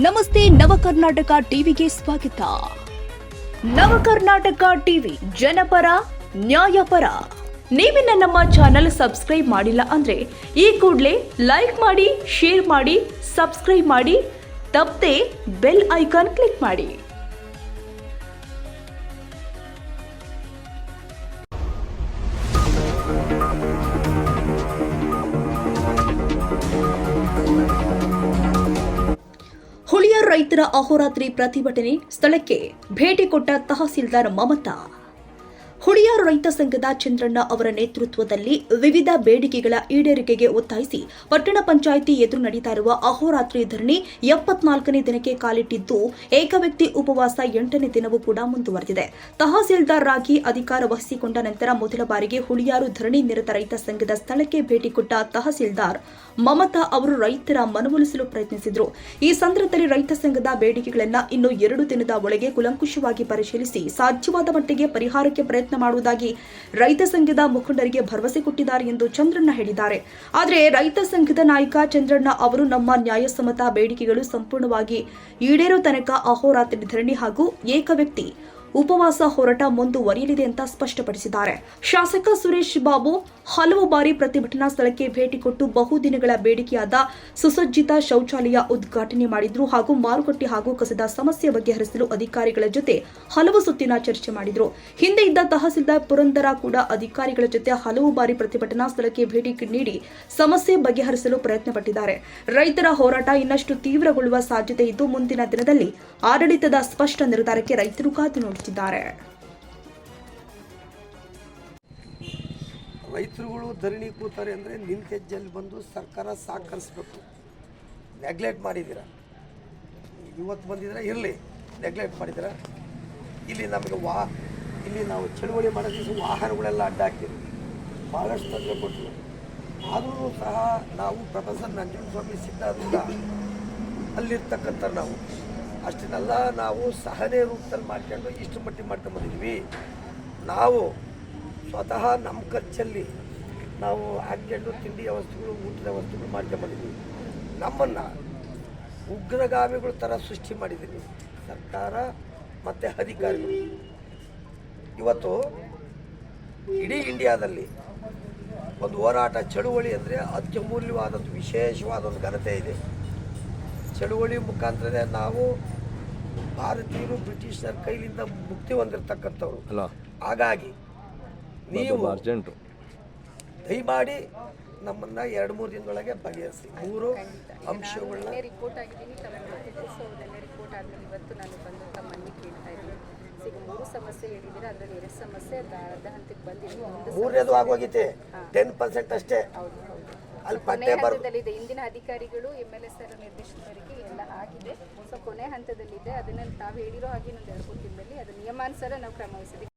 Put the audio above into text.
ನಮಸ್ತೆ ನವಕರ್ನಾಟಕ ಟಿವಿಗೆ ಸ್ವಾಗತ. ನವಕರ್ನಾಟಕ ಟಿವಿ ಜನಪರ ನ್ಯಾಯಪರ. ನೀವಿನ್ನ ನಮ್ಮ ಚಾನೆಲ್ ಸಬ್ಸ್ಕ್ರೈಬ್ ಮಾಡಿಲ್ಲ ಅಂದ್ರೆ ಈ ಕೂಡಲೇ ಲೈಕ್ ಮಾಡಿ, ಶೇರ್ ಮಾಡಿ, ಸಬ್ಸ್ಕ್ರೈಬ್ ಮಾಡಿ, ತಪ್ಪದೆ ಬೆಲ್ ಐಕಾನ್ ಕ್ಲಿಕ್ ಮಾಡಿ. ಹುಳಿಯಾರ್ ರೈತರ ಅಹೋರಾತ್ರಿ ಪ್ರತಿಭಟನೆ ಸ್ಥಳಕ್ಕೆ ಭೇಟಿ ಕೊಟ್ಟ ತಹಸೀಲ್ದಾರ್ ಮಮತಾ. ಹುಳಿಯಾರ್ ರೈತ ಸಂಘದ ಚಂದ್ರಣ್ಣ ಅವರ ನೇತೃತ್ವದಲ್ಲಿ ವಿವಿಧ ಬೇಡಿಕೆಗಳ ಈಡೇರಿಕೆಗೆ ಒತ್ತಾಯಿಸಿ ಪಟ್ಟಣ ಪಂಚಾಯಿತಿ ಎದುರು ನಡೀತಾ ಇರುವ ಅಹೋರಾತ್ರಿ ಧರಣಿ 74ನೇ ದಿನಕ್ಕೆ ಕಾಲಿಟ್ಟಿದ್ದು, ಏಕವ್ಯಕ್ತಿ ಉಪವಾಸ 8ನೇ ದಿನವೂ ಕೂಡ ಮುಂದುವರೆದಿದೆ. ತಹಸೀಲ್ದಾರ್ ಆಗಿ ಅಧಿಕಾರ ವಹಿಸಿಕೊಂಡ ನಂತರ ಮೊದಲ ಬಾರಿಗೆ ಹುಳಿಯಾರು ಧರಣಿ ನಿರತ ರೈತ ಸಂಘದ ಸ್ಥಳಕ್ಕೆ ಭೇಟಿ ಕೊಟ್ಟ ತಹಸೀಲ್ದಾರ್ ಮಮತಾ ಅವರು ರೈತರ ಮನವೊಲಿಸಲು ಪ್ರಯತ್ನಿಸಿದರು. ಈ ಸಂದರ್ಭದಲ್ಲಿ ರೈತ ಸಂಘದ ಬೇಡಿಕೆಗಳನ್ನು ಇನ್ನು 2 ದಿನದ ಒಳಗೆ ಕೂಲಂಕುಷವಾಗಿ ಪರಿಶೀಲಿಸಿ ಸಾಧ್ಯವಾದ ಮಟ್ಟಿಗೆ ಪರಿಹಾರಕ್ಕೆ ಪ್ರಯತ್ನ ಮಾಡುವುದಾಗಿ ರೈತ ಸಂಘದ ಮುಖಂಡರಿಗೆ ಭರವಸೆ ಕೊಟ್ಟಿದ್ದಾರೆ ಎಂದು ಚಂದ್ರಣ್ಣ ಹೇಳಿದ್ದಾರೆ. ಆದರೆ ರೈತ ಸಂಘದ ನಾಯಕ ಚಂದ್ರಣ್ಣ ಅವರು ನಮ್ಮ ನ್ಯಾಯಸಮ್ಮತ ಬೇಡಿಕೆಗಳು ಸಂಪೂರ್ಣವಾಗಿ ಈಡೇರೋ ತನಕ ಅಹೋರಾತ್ರಿ ಧರಣಿ ಹಾಗೂ ಏಕವ್ಯಕ್ತಿ ಉಪವಾಸ ಹೋರಾಟ ಮುಂದುವರಿಯಲಿದೆ ಅಂತ ಸ್ಪಷ್ಟಪಡಿಸಿದ್ದಾರೆ. ಶಾಸಕ ಸುರೇಶ್ ಬಾಬು ಹಲವು ಬಾರಿ ಪ್ರತಿಭಟನಾ ಸ್ಥಳಕ್ಕೆ ಭೇಟಿ ಕೊಟ್ಟು ಬಹುದಿನಗಳ ಬೇಡಿಕೆಯಾದ ಸುಸಜ್ಜಿತ ಶೌಚಾಲಯ ಉದ್ಘಾಟನೆ ಮಾಡಿದ್ರು ಹಾಗೂ ಮಾರುಕಟ್ಟೆ ಹಾಗೂ ಕಸದ ಸಮಸ್ಯೆ ಬಗೆಹರಿಸಲು ಅಧಿಕಾರಿಗಳ ಜೊತೆ ಹಲವು ಸುತ್ತಿನ ಚರ್ಚೆ ಮಾಡಿದ್ರು. ಹಿಂದೆ ಇದ್ದ ತಹಸೀಲ್ದಾರ್ ಪುರಂದರ ಕೂಡ ಅಧಿಕಾರಿಗಳ ಜೊತೆ ಹಲವು ಬಾರಿ ಪ್ರತಿಭಟನಾ ಸ್ಥಳಕ್ಕೆ ಭೇಟಿ ನೀಡಿ ಸಮಸ್ಯೆ ಬಗೆಹರಿಸಲು ಪ್ರಯತ್ನಪಟ್ಟಿದ್ದಾರೆ. ರೈತರ ಹೋರಾಟ ಇನ್ನಷ್ಟು ತೀವ್ರಗೊಳ್ಳುವ ಸಾಧ್ಯತೆ ಇದ್ದು, ಮುಂದಿನ ದಿನದಲ್ಲಿ ಆಡಳಿತದ ಸ್ಪಷ್ಟ ನಿರ್ಧಾರಕ್ಕೆ ರೈತರು ಕಾದು ನೋಡುತ್ತಿದ್ದಾರೆ. ರೈತರುಗಳು ಧರಣಿ ಕೂತಾರೆ ಅಂದರೆ ನಿಮ್ಮ ಹೆಜ್ಜೆಯಲ್ಲಿ ಬಂದು ಸರ್ಕಾರ ಸಹಕರಿಸಬೇಕು. ನೆಗ್ಲೆಕ್ಟ್ ಮಾಡಿದ್ದೀರ, ಇವತ್ತು ಬಂದಿದ್ರೆ ಇರಲಿ, ನೆಗ್ಲೆಕ್ಟ್ ಮಾಡಿದ್ದೀರ. ಇಲ್ಲಿ ನಮಗೆ ಇಲ್ಲಿ ನಾವು ಚಳುವಳಿ ಮಾಡೋ ದಿವಸ ವಾಹನಗಳೆಲ್ಲ ಅಡ್ಡ ಹಾಕಿದ್ವಿ, ಭಾಳಷ್ಟು ತೊಂದರೆ ಕೊಟ್ಟರು. ಆದರೂ ಸಹ ನಾವು ಪ್ರೊಫೆಸರ್ ನಂಜನಸ್ವಾಮಿ ಸಿದ್ಧಾರ್ಥ ಅಲ್ಲಿರ್ತಕ್ಕಂಥ ನಾವು ಅಷ್ಟನ್ನೆಲ್ಲ ನಾವು ಸಹನೆ ರೂಪದಲ್ಲಿ ಮಾಡ್ಕೊಂಡು ಇಷ್ಟು ಮಟ್ಟಿಗೆ ಮಾಡ್ಕೊಂಬಂದಿದ್ವಿ. ನಾವು ಸ್ವತಃ ನಮ್ಮ ಖರ್ಚಲ್ಲಿ ನಾವು ಹಾಕ್ಕೊಂಡು ತಿಂಡಿ ವ್ಯವಸ್ಥೆಗಳು, ಊಟದ ವ್ಯವಸ್ಥೆಗಳು ಮಾಡ್ಕೊಂಬಂದಿದ್ವಿ. ನಮ್ಮನ್ನು ಉಗ್ರಗಾಮಿಗಳ ಥರ ಸೃಷ್ಟಿ ಮಾಡಿದ್ದೀವಿ ಸರ್ಕಾರ ಮತ್ತು ಅಧಿಕಾರಿಗಳು. ಇವತ್ತು ಇಡೀ ಇಂಡಿಯಾದಲ್ಲಿ ಒಂದು ಹೋರಾಟ ಚಳುವಳಿ ಅಂದರೆ ಅತ್ಯಮೂಲ್ಯವಾದದ್ದು, ವಿಶೇಷವಾದ ಒಂದು ಘನತೆ ಇದೆ. ಚಳುವಳಿ ಮುಖಾಂತರ ನಾವು ಭಾರತೀಯರು ಬ್ರಿಟಿಷರ ಕೈಲಿಂದ ಮುಕ್ತಿ ಹೊಂದಿರತಕ್ಕಂಥವ್ರು. ಹಾಗಾಗಿ ನೀವು ದಯಮಾಡಿ ನಮ್ಮನ್ನು 2-3 ದಿನದೊಳಗೆ ಬಗೆಹರಿಸಿ. 3 ಅಂಶಗಳನ್ನ ರಿಪೋರ್ಟ್ ಆಗಿದ್ದೀನಿ, ರಿಪೋರ್ಟ್ ಆದಮೇಲೆ ಇವತ್ತು ನಾನು ಬಂದು ತಮ್ಮನ್ನು ಕೇಳ್ತಾ ಇದ್ದೀನಿ. ಈಗ 3 ಸಮಸ್ಯೆ ಹೇಳಿದ್ದೀರಾ, ಅದರಲ್ಲಿ 2 ಸಮಸ್ಯೆ ಅರ್ಧ ಹಂತಕ್ಕೆ ಬಂದಿದೆ, 3ನೇದು ಆಗೋಗಿದೆ 10% ಅಷ್ಟೇ. ಅಲ್ಲಿ ಪಟ್ಟೆ ಹಂತದಲ್ಲಿದೆ. ಇಂದಿನ ಅಧಿಕಾರಿಗಳು MLS ನಿರ್ದೇಶಕರಿಗೆ ಎಲ್ಲ ಆಗಿದೆ. ಸೊ ಕೊನೆ ಹಂತದಲ್ಲಿದೆ. ಅದನ್ನು ತಾವು ಹೇಳಿರೋ ಹಾಗೆ ಇನ್ನೊಂದು 2-3 ದಿನದಲ್ಲಿ ಅದು ನಿಯಮಾನುಸಾರ ನಾವು ಕ್ರಮ ವಹಿಸಿದ್ದೀವಿ.